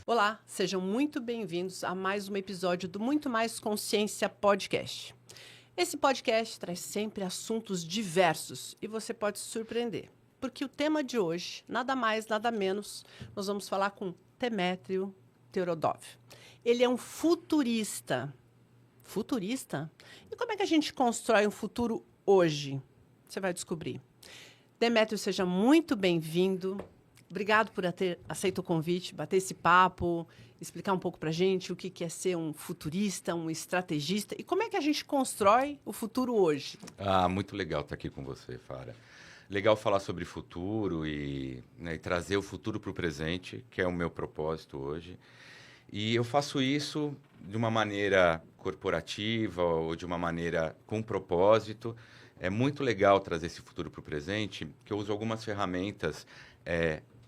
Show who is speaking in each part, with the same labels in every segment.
Speaker 1: Olá, sejam muito bem-vindos a mais um episódio do Muito Mais Consciência Podcast. Esse podcast traz sempre assuntos diversos e você pode se surpreender, porque o tema de hoje, nada mais, nada menos, nós vamos falar com Demétrio Teorodov. Ele é um futurista. Futurista? E como é que a gente constrói um futuro hoje? Você vai descobrir. Demétrio, seja muito bem-vindo. Obrigado por ter aceito o convite, bater esse papo, explicar um pouco para a gente o que é ser um futurista, um estrategista e como é que a gente constrói o futuro hoje.
Speaker 2: Muito legal estar aqui com você, Fara. Legal falar sobre futuro e trazer o futuro para o presente, que é o meu propósito hoje. E eu faço isso de uma maneira corporativa ou de uma maneira com propósito. É muito legal trazer esse futuro para o presente, que eu uso algumas ferramentas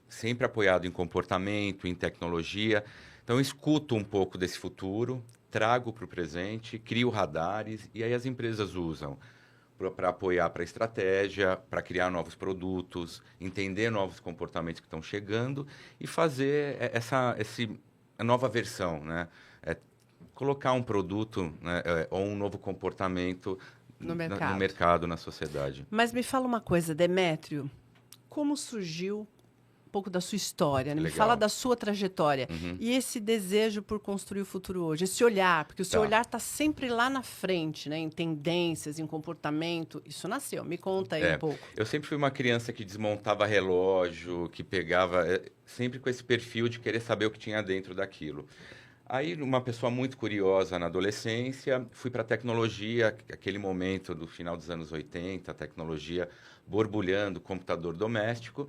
Speaker 2: sempre apoiado em comportamento, em tecnologia. Então, eu escuto um pouco desse futuro, trago para o presente, crio radares, e aí as empresas usam para apoiar para a estratégia, para criar novos produtos, entender novos comportamentos que estão chegando e fazer essa nova versão, né? Colocar um produto, né, ou um novo comportamento no mercado, na sociedade.
Speaker 1: Mas me fala uma coisa, Demétrio, como surgiu um pouco da sua história, né? Me fala da sua trajetória. E esse desejo por construir o futuro hoje, esse olhar, porque o seu olhar está sempre lá na frente, né? Em tendências, em comportamento. Isso nasceu. Me conta aí um pouco.
Speaker 2: Eu sempre fui uma criança que desmontava relógio, que pegava, sempre com esse perfil de querer saber o que tinha dentro daquilo. Aí, uma pessoa muito curiosa na adolescência, fui para a tecnologia, aquele momento do final dos anos 80, a tecnologia borbulhando, computador doméstico.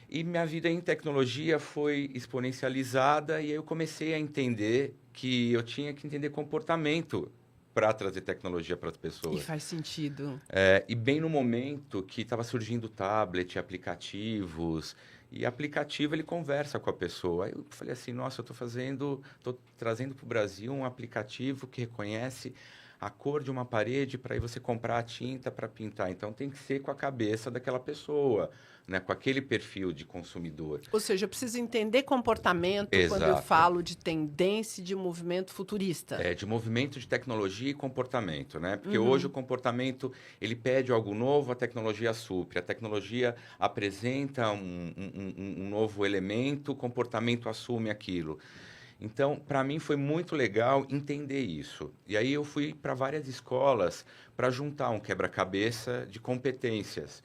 Speaker 2: E minha vida em tecnologia foi exponencializada e aí eu comecei a entender que eu tinha que entender comportamento para trazer tecnologia para as pessoas.
Speaker 1: E faz sentido.
Speaker 2: E bem no momento que estava surgindo tablet, aplicativos, e aplicativo ele conversa com a pessoa. Aí eu falei assim, nossa, eu estou trazendo para o Brasil um aplicativo que reconhece a cor de uma parede para aí você comprar a tinta para pintar. Então, tem que ser com a cabeça daquela pessoa, né? Com aquele perfil de consumidor.
Speaker 1: Ou seja, eu preciso entender comportamento.
Speaker 2: Exato.
Speaker 1: Quando eu falo de tendência de movimento futurista.
Speaker 2: De movimento de tecnologia e comportamento, né? Porque hoje o comportamento, ele pede algo novo, a tecnologia supre. A tecnologia apresenta um novo elemento, o comportamento assume aquilo. Então, para mim foi muito legal entender isso. E aí eu fui para várias escolas para juntar um quebra-cabeça de competências.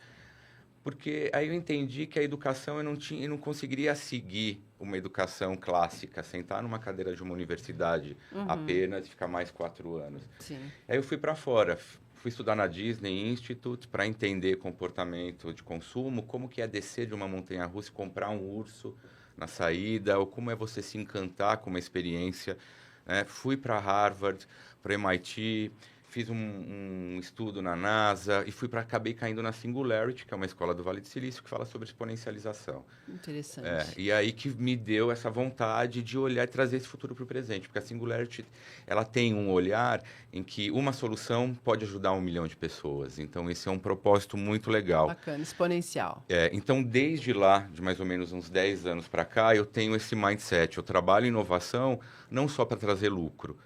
Speaker 2: Porque aí eu entendi que a educação eu não conseguiria seguir uma educação clássica, sentar numa cadeira de uma universidade apenas e ficar mais 4 anos.
Speaker 1: Sim.
Speaker 2: Aí eu fui para fora, fui estudar na Disney Institute para entender comportamento de consumo, como que é descer de uma montanha-russa e comprar um urso na saída, ou como é você se encantar com uma experiência. Né? Fui para Harvard, para MIT, fiz um estudo na NASA e acabei caindo na Singularity, que é uma escola do Vale do Silício que fala sobre exponencialização.
Speaker 1: Interessante.
Speaker 2: E aí que me deu essa vontade de olhar e trazer esse futuro para o presente, porque a Singularity ela tem um olhar em que uma solução pode ajudar 1 milhão de pessoas. Então, esse é um propósito muito legal.
Speaker 1: Bacana, exponencial.
Speaker 2: Então, desde lá, de mais ou menos uns 10 anos para cá, eu tenho esse mindset. Eu trabalho em inovação não só para trazer lucro,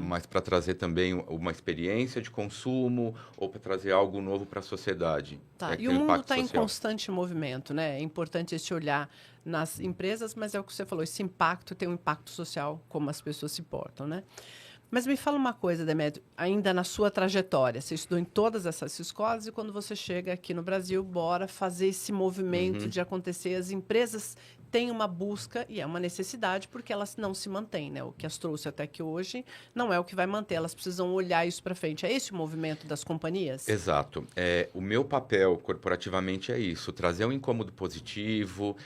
Speaker 2: mas para trazer também uma experiência de consumo ou para trazer algo novo para a sociedade.
Speaker 1: Tá. E o mundo está em constante movimento, né? É importante esse olhar nas empresas, mas é o que você falou, esse impacto tem um impacto social, como as pessoas se portam, né? Mas me fala uma coisa, Demétrio, ainda na sua trajetória, você estudou em todas essas escolas e quando você chega aqui no Brasil, bora fazer esse movimento de acontecer. As empresas têm uma busca e é uma necessidade porque elas não se mantêm, né? O que as trouxe até aqui hoje não é o que vai manter, elas precisam olhar isso para frente. É esse o movimento das companhias?
Speaker 2: Exato. O meu papel corporativamente é isso, trazer um incômodo positivo,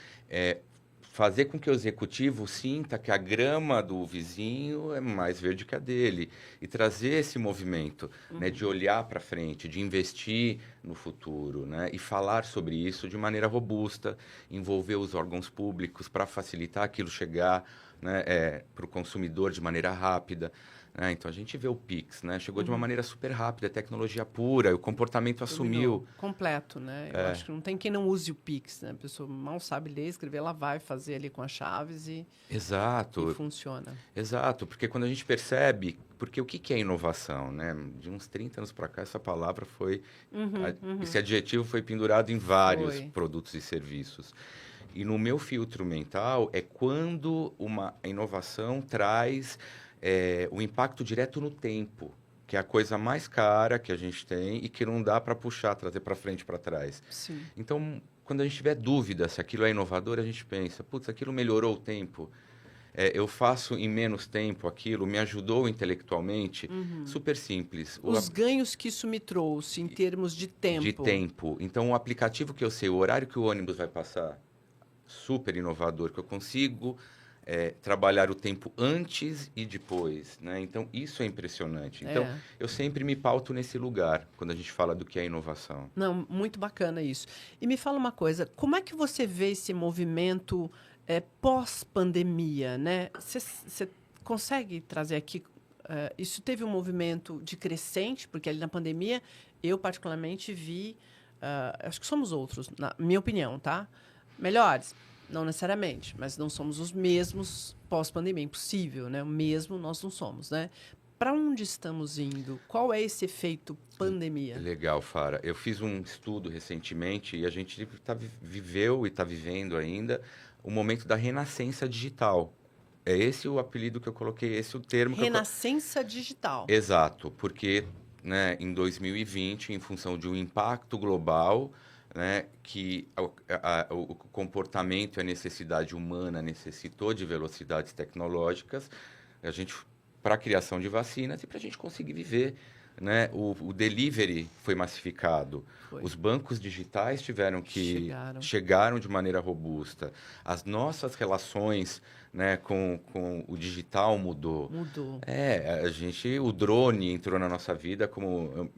Speaker 2: fazer com que o executivo sinta que a grama do vizinho é mais verde que a dele e trazer esse movimento, né, de olhar para frente, de investir no futuro, né, e falar sobre isso de maneira robusta, envolver os órgãos públicos para facilitar aquilo chegar, né, para o consumidor de maneira rápida. né? Então, a gente vê o Pix, né? Chegou de uma maneira super rápida, tecnologia pura, o comportamento assumiu.
Speaker 1: Completo, né? Eu acho que não tem quem não use o Pix, né? A pessoa mal sabe ler, escrever, ela vai fazer ali com as chaves e
Speaker 2: Exato.
Speaker 1: funciona.
Speaker 2: Exato, porque quando a gente percebe... Porque o que é inovação, né? De uns 30 anos para cá, essa palavra foi... Esse adjetivo foi pendurado em vários produtos e serviços. E no meu filtro mental, é quando uma inovação traz o impacto direto no tempo, que é a coisa mais cara que a gente tem e que não dá para puxar, trazer para frente e para trás.
Speaker 1: Sim.
Speaker 2: Então, quando a gente tiver dúvida se aquilo é inovador, a gente pensa, putz, aquilo melhorou o tempo, eu faço em menos tempo aquilo, me ajudou intelectualmente, super simples.
Speaker 1: Os ganhos que isso me trouxe em termos de tempo.
Speaker 2: De tempo. Então, o aplicativo que eu sei, o horário que o ônibus vai passar, super inovador, que eu consigo trabalhar o tempo antes e depois, né? Então, isso é impressionante. Então, eu sempre me pauto nesse lugar, quando a gente fala do que é inovação.
Speaker 1: Não, muito bacana isso. E me fala uma coisa, como é que você vê esse movimento pós-pandemia, né? Você consegue trazer aqui... isso teve um movimento de crescente, porque ali na pandemia, eu particularmente vi... acho que somos outros, na minha opinião, tá? Melhores. Não necessariamente, mas não somos os mesmos pós-pandemia. Impossível, né? O mesmo nós não somos, né? Para onde estamos indo? Qual é esse efeito pandemia?
Speaker 2: Legal, Fara. Eu fiz um estudo recentemente e a gente viveu e está vivendo ainda o momento da renascença digital. É esse o apelido que eu coloquei, esse o termo.
Speaker 1: Renascença digital.
Speaker 2: Exato, porque né, em 2020, em função de um impacto global... Né, que o comportamento e a necessidade humana necessitou de velocidades tecnológicas, para a criação de vacinas e para a gente conseguir viver. Né? O delivery foi massificado. Os bancos digitais chegaram de maneira robusta. As nossas relações né, com o digital mudou. O drone entrou na nossa vida como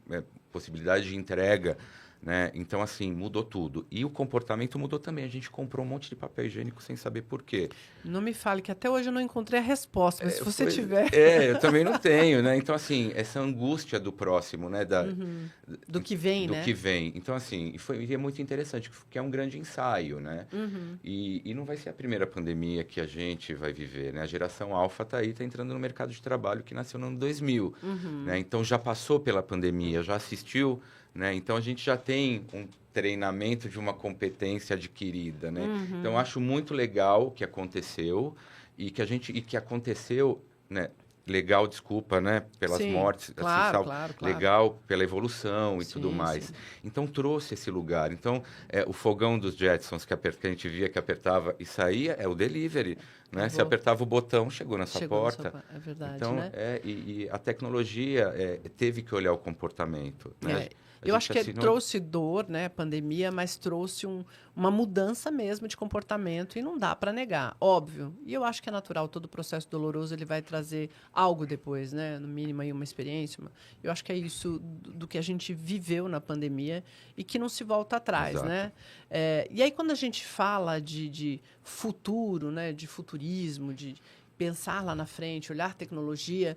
Speaker 2: possibilidade de entrega. Né? Então, assim, mudou tudo. E o comportamento mudou também. A gente comprou um monte de papel higiênico sem saber por quê.
Speaker 1: Não me fale, que até hoje eu não encontrei a resposta, mas se você tiver...
Speaker 2: eu também não tenho, né? Então, assim, essa angústia do próximo, né?
Speaker 1: Do que vem,
Speaker 2: né? Do que vem. Então, assim, e é muito interessante, porque é um grande ensaio, né? E não vai ser a primeira pandemia que a gente vai viver, né? A geração alfa está aí, está entrando no mercado de trabalho que nasceu no ano 2000. Né? Então, já passou pela pandemia, já assistiu... Né? Então, a gente já tem um treinamento de uma competência adquirida. Né? Então, eu acho muito legal o que aconteceu e que aconteceu... Né? Legal, desculpa, né? Pelas mortes.
Speaker 1: Claro, claro.
Speaker 2: Legal pela evolução e tudo mais. Sim. Então, trouxe esse lugar. Então, o fogão dos Jetsons que a gente via que apertava e saía é o delivery. Né? Você apertava o botão, chegou na sua porta.
Speaker 1: É verdade,
Speaker 2: então,
Speaker 1: né?
Speaker 2: E a tecnologia teve que olhar o comportamento. Né?
Speaker 1: Eu acho que trouxe dor, né, pandemia, mas trouxe uma mudança mesmo de comportamento e não dá para negar, óbvio. E eu acho que é natural, todo processo doloroso ele vai trazer algo depois, né, no mínimo aí uma experiência. Eu acho que é isso do que a gente viveu na pandemia e que não se volta atrás,
Speaker 2: Exato.
Speaker 1: né? E aí quando a gente fala de futuro, né, de futurismo, de pensar lá na frente, olhar tecnologia,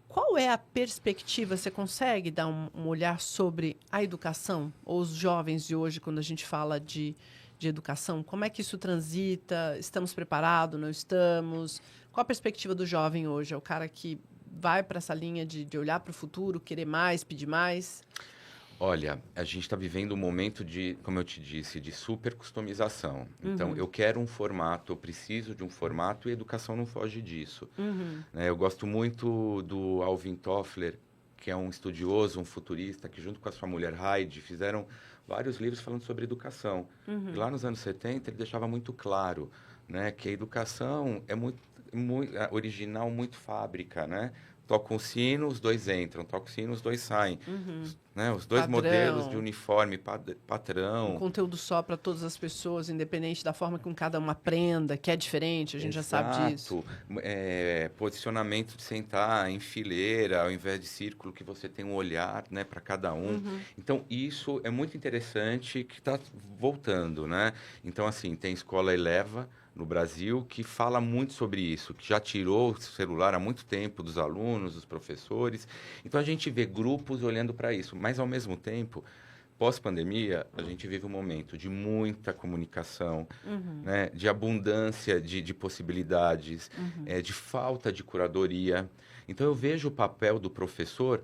Speaker 1: qual é a perspectiva? Você consegue dar um olhar sobre a educação? Ou os jovens de hoje, quando a gente fala de educação? Como é que isso transita? Estamos preparados? Não estamos? Qual a perspectiva do jovem hoje? É o cara que vai para essa linha de olhar para o futuro, querer mais, pedir mais?
Speaker 2: Olha, a gente está vivendo um momento de, como eu te disse, de super customização. Então, eu quero um formato, eu preciso de um formato e a educação não foge disso. Eu gosto muito do Alvin Toffler, que é um estudioso, um futurista, que junto com a sua mulher Heidi fizeram vários livros falando sobre educação. E lá nos anos 70 ele deixava muito claro, né, que a educação é muito original, muito fábrica, né? Toca um sino, os dois entram. Toca o sino, os dois saem. Né? Os dois modelos de uniforme, padrão.
Speaker 1: Um conteúdo só para todas as pessoas, independente da forma com cada uma aprenda, que é diferente, a gente já sabe disso.
Speaker 2: Posicionamento de sentar em fileira, ao invés de círculo, que você tem um olhar, né, para cada um. Então, isso é muito interessante que está voltando, né? Então, assim, tem Escola Eleva, no Brasil que fala muito sobre isso, que já tirou o celular há muito tempo dos alunos, dos professores. Então, a gente vê grupos olhando para isso, mas, ao mesmo tempo, pós-pandemia, a gente vive um momento de muita comunicação, né, de abundância de possibilidades, de falta de curadoria. Então, eu vejo o papel do professor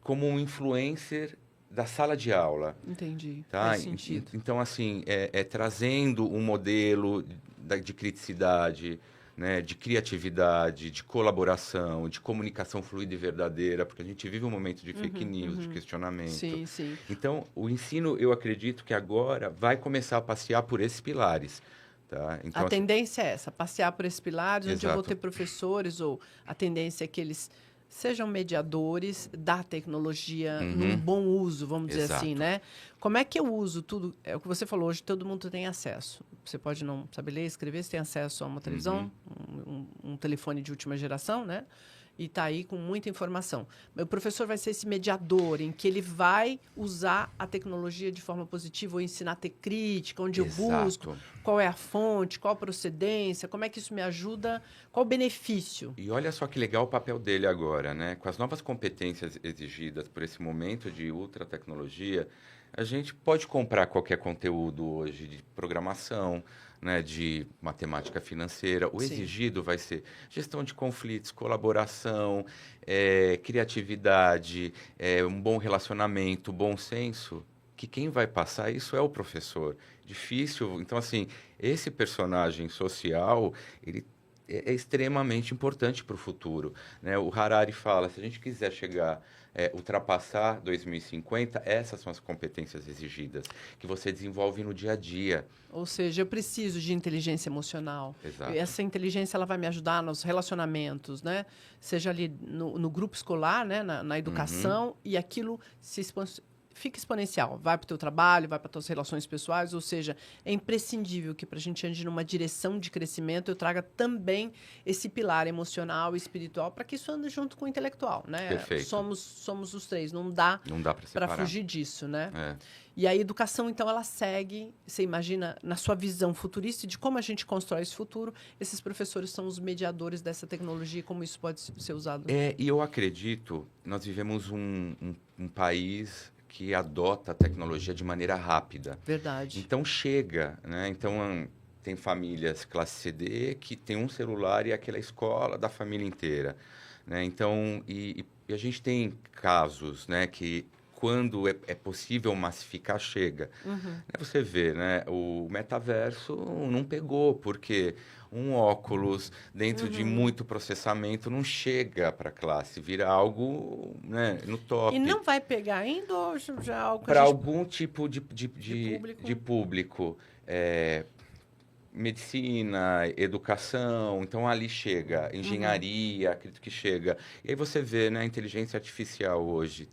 Speaker 2: como um influencer da sala de aula.
Speaker 1: Entendi,
Speaker 2: Tá?
Speaker 1: faz sentido.
Speaker 2: Então, assim, trazendo um modelo de criticidade, né, de criatividade, de colaboração, de comunicação fluida e verdadeira, porque a gente vive um momento de fake news, de questionamento.
Speaker 1: Sim, sim.
Speaker 2: Então, o ensino, eu acredito que agora vai começar a passear por esses pilares. Tá? Então,
Speaker 1: A tendência é essa, passear por esses pilares, onde eu vou
Speaker 2: Exato.
Speaker 1: ter professores, ou a tendência é que eles sejam mediadores da tecnologia num bom uso, vamos dizer
Speaker 2: Exato.
Speaker 1: assim, né? Como é que eu uso tudo? É o que você falou, hoje todo mundo tem acesso. Você pode não saber ler, escrever, você tem acesso a uma televisão, um telefone de última geração, né? E está aí com muita informação. O professor vai ser esse mediador em que ele vai usar a tecnologia de forma positiva, ou ensinar a ter crítica, onde eu busco, qual é a fonte, qual a procedência, como é que isso me ajuda, qual o benefício.
Speaker 2: E olha só que legal o papel dele agora, né? Com as novas competências exigidas por esse momento de ultra tecnologia, a gente pode comprar qualquer conteúdo hoje de programação, né, de matemática financeira. O exigido vai ser gestão de conflitos, colaboração, criatividade, um bom relacionamento, bom senso, que quem vai passar isso é o professor. Difícil. Então, assim, esse personagem social, ele é extremamente importante para o futuro, né? O Harari fala, se a gente quiser chegar, ultrapassar 2050, essas são as competências exigidas, que você desenvolve no dia a dia.
Speaker 1: Ou seja, eu preciso de inteligência emocional.
Speaker 2: Exato.
Speaker 1: Essa inteligência ela vai me ajudar nos relacionamentos, né? Seja ali no grupo escolar, né? Na educação, e aquilo fica exponencial. Vai para o teu trabalho, vai para as tuas relações pessoais, ou seja, é imprescindível que para a gente ande numa direção de crescimento, eu traga também esse pilar emocional e espiritual para que isso ande junto com o intelectual, né?
Speaker 2: Perfeito.
Speaker 1: Somos os três, não dá para fugir disso, né? E a educação, então, ela segue, você imagina, na sua visão futurista de como a gente constrói esse futuro, esses professores são os mediadores dessa tecnologia e como isso pode ser usado.
Speaker 2: E eu acredito, nós vivemos um país que adota a tecnologia de maneira rápida.
Speaker 1: Verdade.
Speaker 2: Então, chega, né? Então, tem famílias classe CD que tem um celular e aquela escola da família inteira, né? Então, e a gente tem casos, né, que quando é possível massificar, chega. Você vê, né? O metaverso não pegou, porque um óculos dentro de muito processamento não chega para a classe, vira algo, né, no top.
Speaker 1: E não vai pegar ainda ou já algo
Speaker 2: para algum tipo de público. Medicina, educação, então ali chega, engenharia, acredito que chega. E aí você vê, né, a inteligência artificial hoje.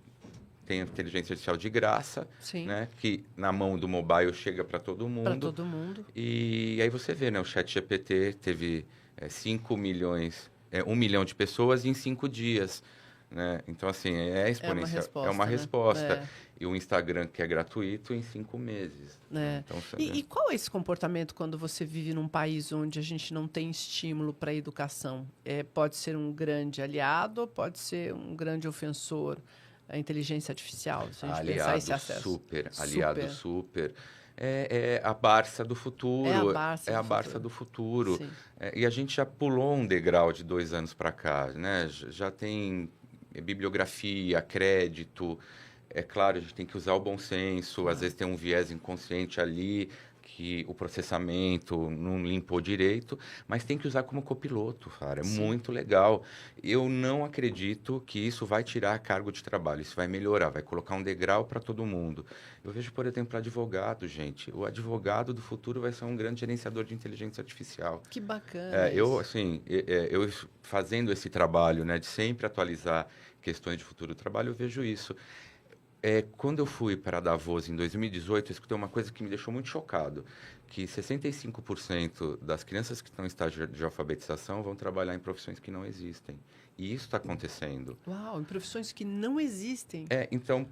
Speaker 2: Tem a inteligência artificial de graça, né, que na mão do mobile chega para todo mundo.
Speaker 1: Para todo mundo.
Speaker 2: E aí você vê, né, o ChatGPT teve 5 milhões, 1 milhão de pessoas em 5 dias. Né? Então, assim, é exponencial. É uma resposta.
Speaker 1: Né?
Speaker 2: E o Instagram, que é gratuito, em 5 meses. Então,
Speaker 1: e qual é esse comportamento quando você vive num país onde a gente não tem estímulo para a educação? Pode ser um grande aliado ou pode ser um grande ofensor? A inteligência artificial, se a gente pensar esse acesso.
Speaker 2: Aliado super. É a Barça do futuro.
Speaker 1: É a Barça
Speaker 2: do futuro. E a gente já pulou um degrau de 2 anos para cá, né? Já tem bibliografia, crédito. É claro, a gente tem que usar o bom senso. Às vezes tem um viés inconsciente ali, que o processamento não limpou direito, mas tem que usar como copiloto, cara. É muito legal. Eu não acredito que isso vai tirar cargo de trabalho, isso vai melhorar, vai colocar um degrau para todo mundo. Eu vejo, por exemplo, advogado, gente. O advogado do futuro vai ser um grande gerenciador de inteligência artificial.
Speaker 1: Que bacana.
Speaker 2: Eu fazendo esse trabalho, né, de sempre atualizar questões de futuro do trabalho, eu vejo isso. Quando eu fui para Davos em 2018, eu escutei uma coisa que me deixou muito chocado, que 65% das crianças que estão em estágio de alfabetização vão trabalhar em profissões que não existem. E isso está acontecendo.
Speaker 1: Uau, em profissões que não existem?
Speaker 2: Então,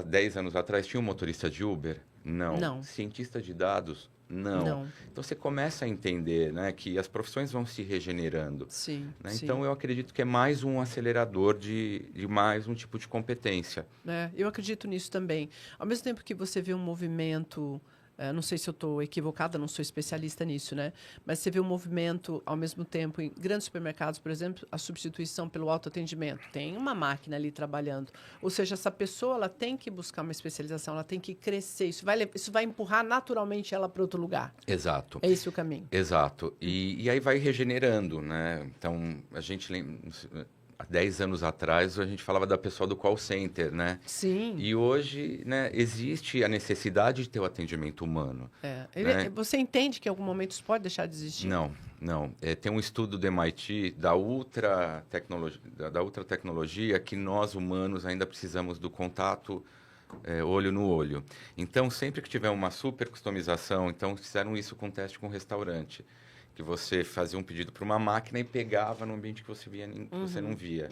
Speaker 2: 10 anos atrás, tinha um motorista de Uber? Não.
Speaker 1: Não.
Speaker 2: Cientista de dados? Não.
Speaker 1: Não.
Speaker 2: Então, você começa a entender, né, que as profissões vão se regenerando.
Speaker 1: Sim,
Speaker 2: Né?
Speaker 1: sim.
Speaker 2: Então, eu acredito que é mais um acelerador de mais um tipo de competência.
Speaker 1: Eu acredito nisso também. Ao mesmo tempo que você vê um movimento, não sei se eu estou equivocada, não sou especialista nisso, né? Mas você vê um movimento, ao mesmo tempo, em grandes supermercados, por exemplo, a substituição pelo autoatendimento. Tem uma máquina ali trabalhando. Ou seja, essa pessoa ela tem que buscar uma especialização, ela tem que crescer. Isso vai empurrar naturalmente ela para outro lugar.
Speaker 2: Exato.
Speaker 1: É esse o caminho.
Speaker 2: Exato. E aí vai regenerando, né? Então, a gente lembra... Há 10 anos atrás, a gente falava da pessoa do call center, né?
Speaker 1: Sim.
Speaker 2: E hoje, né, existe a necessidade de ter o atendimento humano. Né?
Speaker 1: Você entende que em algum momento isso pode deixar de existir?
Speaker 2: Não, não. Tem um estudo do MIT da ultra tecnologia que nós, humanos, ainda precisamos do contato olho no olho. Então, sempre que tiver uma super customização, então fizeram isso com teste com restaurante, que você fazia um pedido para uma máquina e pegava no ambiente que você via, que você não via.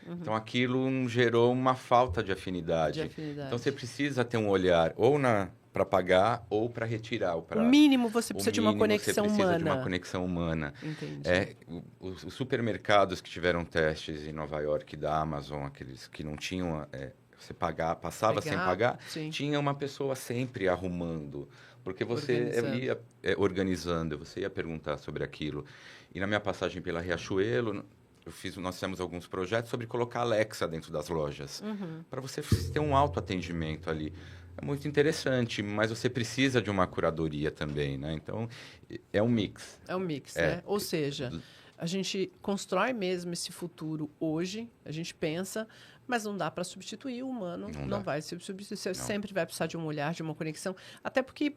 Speaker 2: Então, aquilo gerou uma falta de afinidade. Então, você precisa ter um olhar ou para pagar ou para retirar. Ou
Speaker 1: O mínimo você precisa de uma conexão humana.
Speaker 2: Você precisa de uma conexão humana.
Speaker 1: Entendi.
Speaker 2: Os supermercados que tiveram testes em Nova York da Amazon, aqueles que não tinham... você passava sem pagar,
Speaker 1: sim.
Speaker 2: Tinha uma pessoa sempre arrumando. Porque você ia organizando, você ia perguntar sobre aquilo. E na minha passagem pela Riachuelo, nós fizemos alguns projetos sobre colocar Alexa dentro das lojas. Para você ter um autoatendimento ali. É muito interessante, mas você precisa de uma curadoria também, né? Então, é um mix.
Speaker 1: É um mix, né? Ou seja, a gente constrói mesmo esse futuro hoje, a gente pensa, mas não dá para substituir o humano, não vai se substituir. Você sempre vai precisar de um olhar, de uma conexão, até porque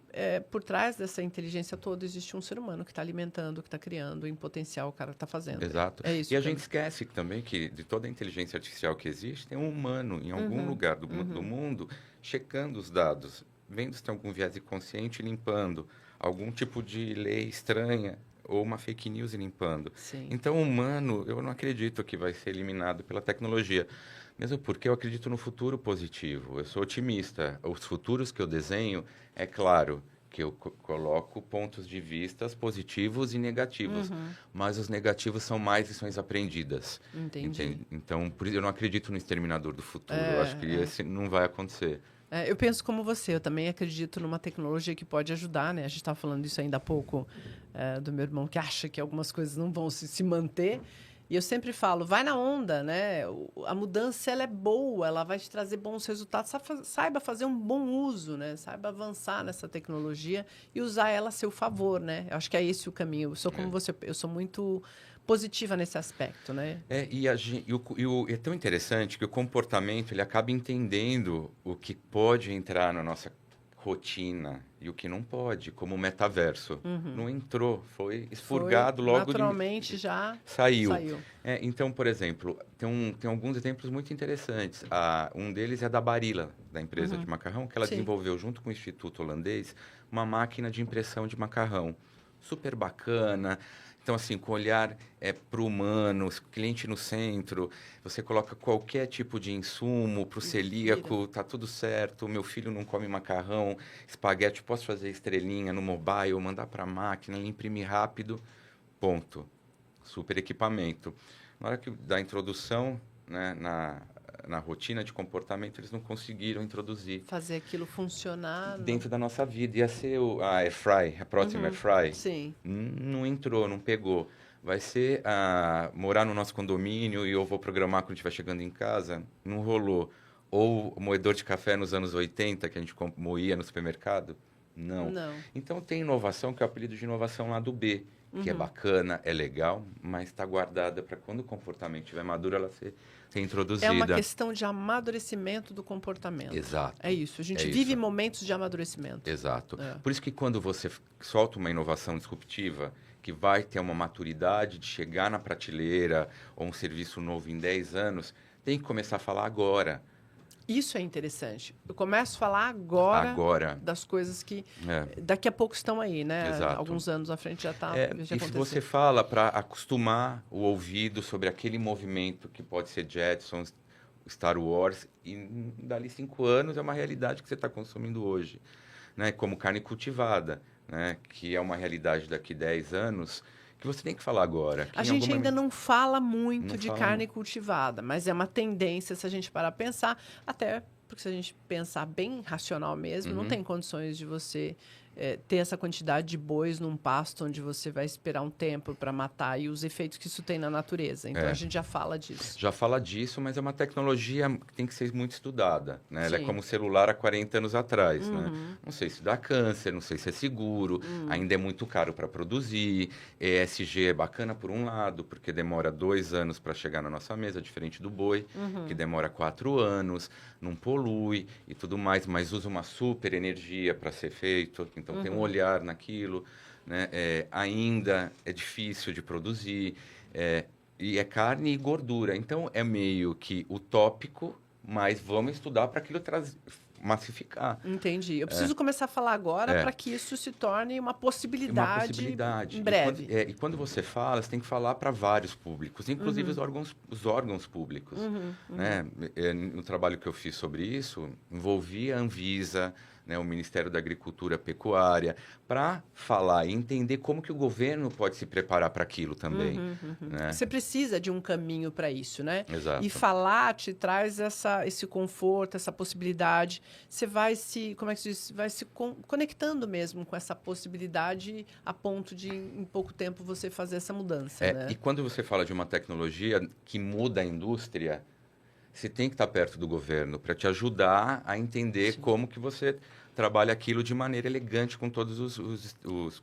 Speaker 1: por trás dessa inteligência toda existe um ser humano que está alimentando, que está criando, em potencial o cara está fazendo.
Speaker 2: Exato.
Speaker 1: É isso.
Speaker 2: E a gente esquece também que de toda a inteligência artificial que existe, tem um humano em algum lugar do mundo checando os dados, vendo se tem algum viés inconsciente limpando, algum tipo de lei estranha ou uma fake news limpando.
Speaker 1: Sim.
Speaker 2: Então, o humano, eu não acredito que vai ser eliminado pela tecnologia. Mesmo porque eu acredito no futuro positivo. Eu sou otimista. Os futuros que eu desenho, é claro que eu coloco pontos de vista positivos e negativos. Mas os negativos são mais lições aprendidas.
Speaker 1: Entendi.
Speaker 2: Então, por isso eu não acredito no exterminador do futuro. Eu acho que esse não vai acontecer.
Speaker 1: Eu penso como você, eu também acredito numa tecnologia que pode ajudar, né? A gente estava falando isso ainda há pouco, do meu irmão que acha que algumas coisas não vão se manter. E eu sempre falo, vai na onda, né? A mudança, ela é boa, ela vai te trazer bons resultados. Saiba fazer um bom uso, né? Saiba avançar nessa tecnologia e usar ela a seu favor, né? Eu acho que é esse o caminho. Eu sou como você, eu sou muito positiva nesse aspecto, né?
Speaker 2: E é tão interessante que o comportamento, ele acaba entendendo o que pode entrar na nossa rotina e o que não pode, como o metaverso. Não entrou, foi expurgado logo.
Speaker 1: Naturalmente já
Speaker 2: saiu. Então, por exemplo, tem alguns exemplos muito interessantes. Um deles é da Barilla, da empresa de macarrão, que ela desenvolveu junto com o Instituto Holandês uma máquina de impressão de macarrão. Super bacana. Então, assim, com olhar para o humano, cliente no centro, você coloca qualquer tipo de insumo para o celíaco, tá tudo certo. Meu filho não come macarrão, espaguete, posso fazer estrelinha no mobile, mandar para a máquina, imprimir rápido, ponto. Super equipamento. Na hora da introdução, né, na rotina de comportamento, eles não conseguiram introduzir.
Speaker 1: Fazer aquilo funcionar.
Speaker 2: Dentro da nossa vida. Ia ser a Airfry, a próxima Airfry.
Speaker 1: Sim.
Speaker 2: Não entrou, não pegou. Vai ser morar no nosso condomínio e eu vou programar quando estiver chegando em casa. Não rolou. Ou o moedor de café nos anos 80, que a gente moía no supermercado. Não. Então, tem inovação, que é o apelido de inovação lá do B, que é bacana, é legal, mas está guardada para quando o comportamento estiver maduro, ela ser introduzida.
Speaker 1: É uma questão de amadurecimento do comportamento.
Speaker 2: Exato.
Speaker 1: É isso. A gente vive momentos de amadurecimento.
Speaker 2: Exato. Por isso que quando você solta uma inovação disruptiva, que vai ter uma maturidade de chegar na prateleira ou um serviço novo em 10 anos, tem que começar a falar agora.
Speaker 1: Isso é interessante. Eu começo a falar agora. Das coisas que daqui a pouco estão aí, né?
Speaker 2: Exato.
Speaker 1: Alguns anos à frente já está.
Speaker 2: E se você fala para acostumar o ouvido sobre aquele movimento que pode ser Jetsons, Star Wars, e dali 5 anos é uma realidade que você está consumindo hoje, né? Como carne cultivada. né, que é uma realidade daqui 10 anos, que você tem que falar agora.
Speaker 1: A gente ainda não fala muito de carne
Speaker 2: muito.
Speaker 1: cultivada, mas é uma tendência se a gente parar a pensar, até porque se a gente pensar bem racional mesmo, não tem condições de você ter essa quantidade de bois num pasto onde você vai esperar um tempo para matar e os efeitos que isso tem na natureza. Então, a gente já fala disso.
Speaker 2: Já fala disso, mas é uma tecnologia que tem que ser muito estudada, né? Ela é
Speaker 1: Sim.
Speaker 2: como o celular há 40 anos atrás, né? Não sei se dá câncer, não sei se é seguro, ainda é muito caro para produzir. ESG é bacana por um lado, porque demora 2 anos para chegar na nossa mesa, diferente do boi, que demora 4 anos, não polui e tudo mais, mas usa uma super energia para ser feito. Então, tem um olhar naquilo, né? Ainda é difícil de produzir, e é carne e gordura. Então, é meio que utópico, mas vamos estudar para aquilo massificar.
Speaker 1: Entendi. Eu preciso começar a falar agora para que isso se torne uma possibilidade, em breve.
Speaker 2: E quando você fala, você tem que falar para vários públicos, inclusive os órgãos públicos. Né? No trabalho que eu fiz sobre isso, envolvi a Anvisa, né, o Ministério da Agricultura e Pecuária, para falar e entender como que o governo pode se preparar para aquilo também. Né?
Speaker 1: Você precisa de um caminho para isso, né?
Speaker 2: Exato.
Speaker 1: E falar te traz esse conforto, essa possibilidade. Você vai como é que se diz? Vai se conectando mesmo com essa possibilidade a ponto de, em pouco tempo, você fazer essa mudança, né?
Speaker 2: E quando você fala de uma tecnologia que muda a indústria, você tem que estar perto do governo para te ajudar a entender como que você trabalha aquilo de maneira elegante com todos os